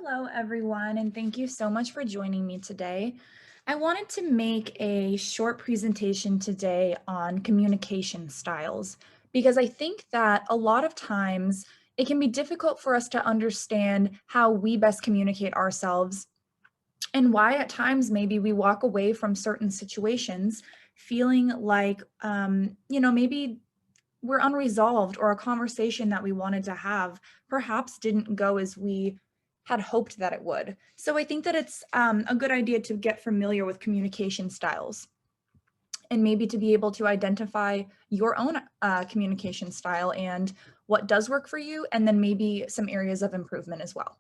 Hello, everyone, and thank you so much for joining me today. I wanted to make a short presentation today on communication styles because I think that a lot of times it can be difficult for us to understand how we best communicate ourselves and why at times maybe we walk away from certain situations feeling like, maybe we're unresolved or a conversation that we wanted to have perhaps didn't go as we had hoped that it would. So I think that it's a good idea to get familiar with communication styles and maybe to be able to identify your own communication style and what does work for you, and then maybe some areas of improvement as well.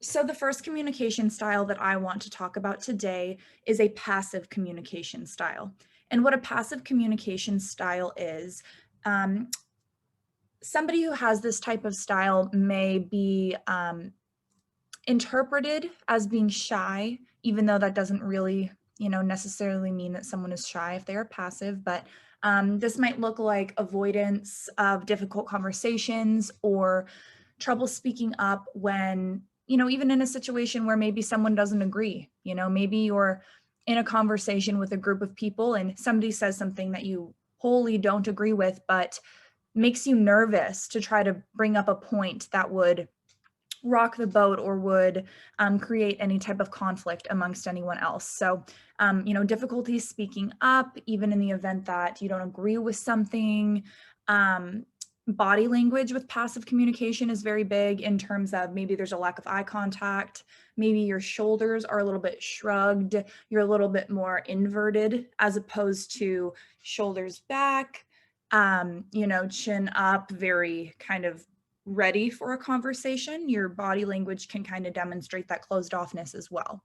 So the first communication style that I want to talk about today is a passive communication style. And what a passive communication style is, um, somebody who has this type of style may be interpreted as being shy, even though that doesn't really, necessarily mean that someone is shy if they are passive, but this might look like avoidance of difficult conversations or trouble speaking up when, even in a situation where maybe someone doesn't agree, maybe you're in a conversation with a group of people and somebody says something that you wholly don't agree with, but makes you nervous to try to bring up a point that would rock the boat or would create any type of conflict amongst anyone else. So, difficulties speaking up, even in the event that you don't agree with something. Body language with passive communication is very big in terms of maybe there's a lack of eye contact, maybe your shoulders are a little bit shrugged, you're a little bit more inverted as opposed to shoulders back, chin up, very kind of ready for a conversation. Your body language can kind of demonstrate that closed offness as well.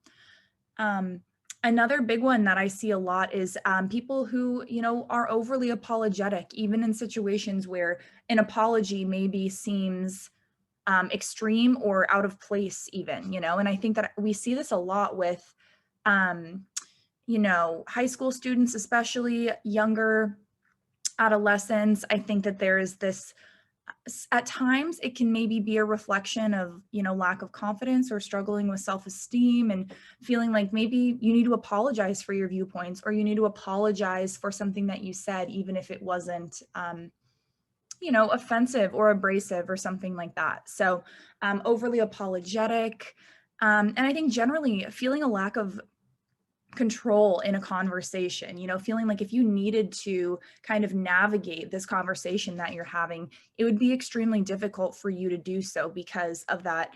Um, Another big one that I see a lot is people who, are overly apologetic, even in situations where an apology maybe seems extreme or out of place even, and I think that we see this a lot with, um, high school students, especially younger adolescents. I think that there is this at times it can maybe be a reflection of lack of confidence or struggling with self-esteem and feeling like maybe you need to apologize for your viewpoints or you need to apologize for something that you said even if it wasn't offensive or abrasive or something like that. So overly apologetic, and I think generally feeling a lack of control in a conversation, feeling like if you needed to kind of navigate this conversation that you're having, it would be extremely difficult for you to do so because of that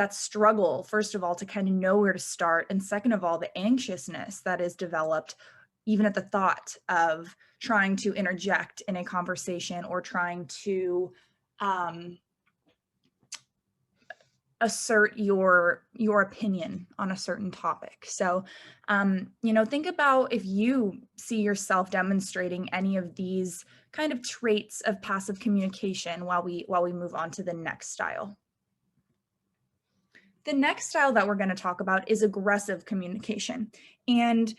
struggle, first of all, to kind of know where to start, and second of all, the anxiousness that is developed even at the thought of trying to interject in a conversation or trying to um, assert your opinion on a certain topic. So, think about if you see yourself demonstrating any of these kind of traits of passive communication while we move on to the next style. The next style that we're going to talk about is aggressive communication. And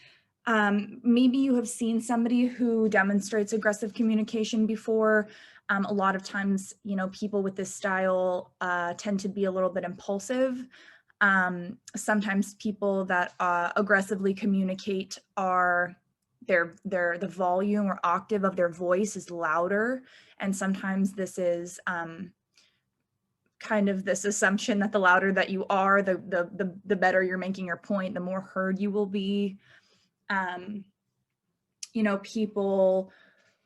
maybe you have seen somebody who demonstrates aggressive communication before. A lot of times, people with this style tend to be a little bit impulsive. Sometimes people that aggressively communicate are the volume or octave of their voice is louder, and sometimes this is kind of this assumption that the louder that you are, the better you're making your point, the more heard you will be. Um, People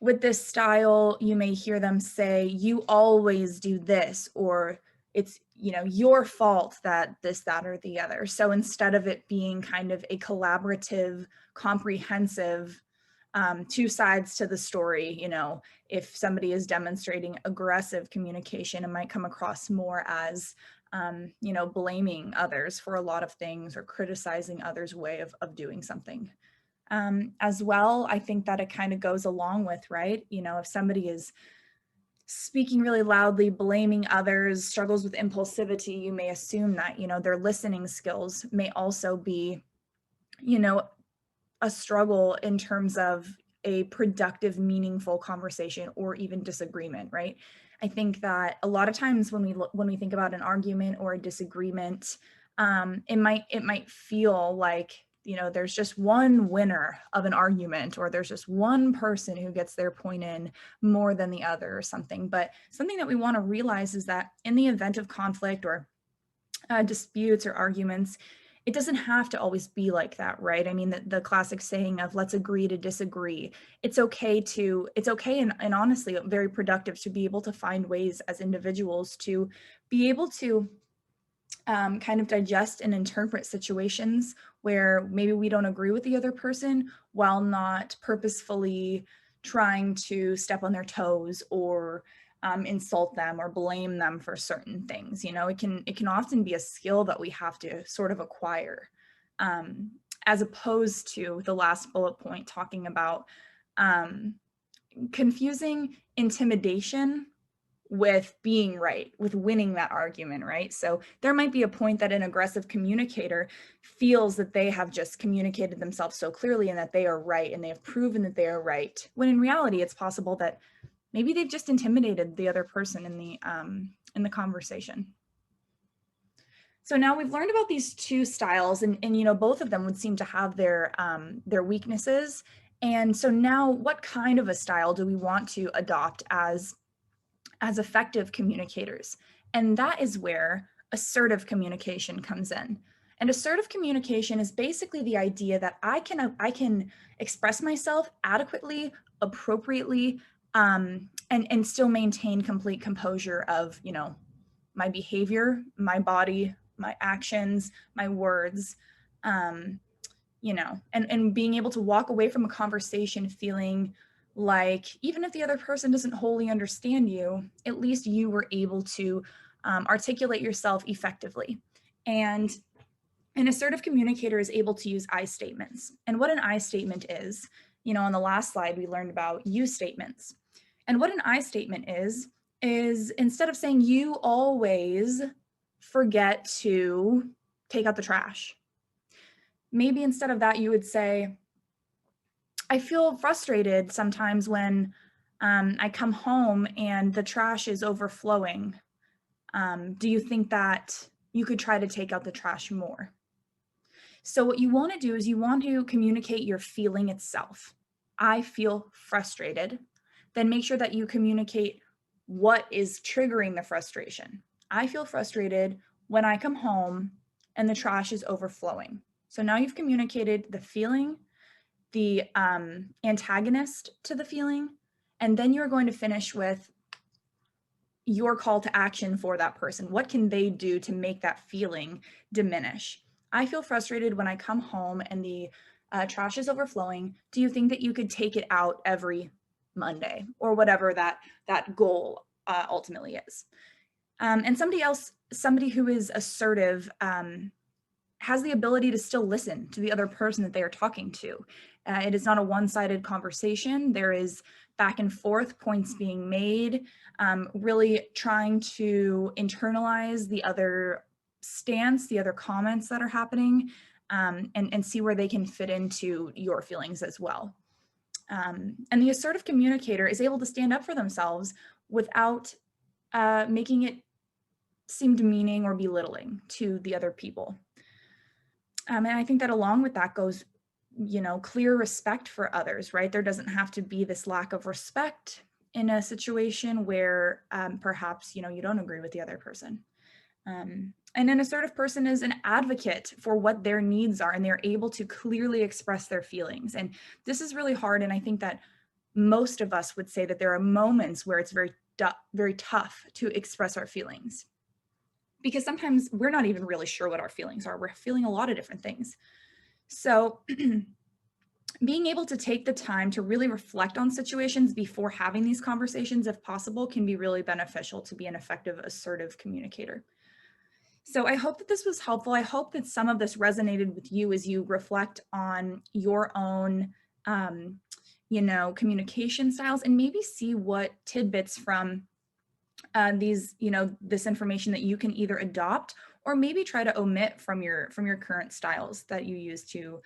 with this style, you may hear them say, "You always do this," or it's, your fault that this, that, or the other. So instead of it being kind of a collaborative, comprehensive, two sides to the story, if somebody is demonstrating aggressive communication, it might come across more as, blaming others for a lot of things or criticizing others' way of doing something. As well, I think that it kind of goes along with, right? If somebody is speaking really loudly, blaming others, struggles with impulsivity, you may assume that, their listening skills may also be, a struggle in terms of a productive, meaningful conversation or even disagreement, right? I think that a lot of times when we think about an argument or a disagreement, it might feel like, you know, there's just one winner of an argument, or there's just one person who gets their point in more than the other or something. But something that we want to realize is that in the event of conflict or disputes or arguments, it doesn't have to always be like that, right? I mean, the classic saying of let's agree to disagree. It's okay and honestly very productive to be able to find ways as individuals to be able to kind of digest and interpret situations where maybe we don't agree with the other person, while not purposefully trying to step on their toes or insult them or blame them for certain things. You know, it can often be a skill that we have to sort of acquire, as opposed to the last bullet point talking about confusing intimidation with being right, with winning that argument, right? So there might be a point that an aggressive communicator feels that they have just communicated themselves so clearly and that they are right and they have proven that they are right, when in reality it's possible that maybe they've just intimidated the other person in the conversation. So now we've learned about these two styles, and you know, both of them would seem to have their weaknesses. And so now, what kind of a style do we want to adopt as effective communicators? And that is where assertive communication comes in. And assertive communication is basically the idea that I can express myself adequately, appropriately, and still maintain complete composure of, you know, my behavior, my body, my actions, my words, you know, and being able to walk away from a conversation feeling like even if the other person doesn't wholly understand you, at least you were able to articulate yourself effectively. And an assertive communicator is able to use I statements. And what an I statement is, you know, on the last slide, we learned about you statements. And what an I statement is instead of saying you always forget to take out the trash, maybe instead of that, you would say, I feel frustrated sometimes when I come home and the trash is overflowing. Do you think that you could try to take out the trash more? So what you want to do is you want to communicate your feeling itself. I feel frustrated. Then make sure that you communicate what is triggering the frustration. I feel frustrated when I come home and the trash is overflowing. So now you've communicated the feeling, the antagonist to the feeling, and then you're going to finish with your call to action for that person. What can they do to make that feeling diminish? I feel frustrated when I come home and the trash is overflowing. Do you think that you could take it out every Monday, or whatever that goal ultimately is? And somebody who is assertive has the ability to still listen to the other person that they are talking to. It is not a one-sided conversation. There is back and forth, points being made, really trying to internalize the other stance, the other comments that are happening, and see where they can fit into your feelings as well. And the assertive communicator is able to stand up for themselves without making it seem demeaning or belittling to the other people. And I think that along with that goes, you know, clear respect for others, right? There doesn't have to be this lack of respect in a situation where perhaps, you know, you don't agree with the other person. And an assertive person is an advocate for what their needs are, and they're able to clearly express their feelings. And this is really hard. And I think that most of us would say that there are moments where it's very tough to express our feelings, because sometimes we're not even really sure what our feelings are. We're feeling a lot of different things. So being able to take the time to really reflect on situations before having these conversations, if possible, can be really beneficial to be an effective assertive communicator. So I hope that this was helpful. I hope that some of this resonated with you as you reflect on your own, you know, communication styles, and maybe see what tidbits from these, you know, this information that you can either adopt or maybe try to omit from your current styles that you use to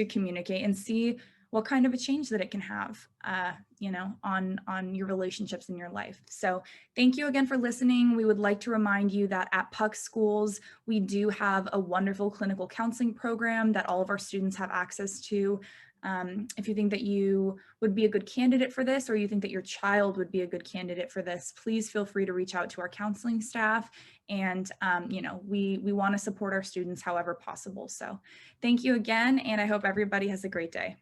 communicate, and see what kind of a change that it can have, on your relationships in your life. So thank you again for listening. We would like to remind you that at Puck Schools, we do have a wonderful clinical counseling program that all of our students have access to. If you think that you would be a good candidate for this, or you think that your child would be a good candidate for this, please feel free to reach out to our counseling staff. And, we want to support our students however possible. So thank you again, and I hope everybody has a great day.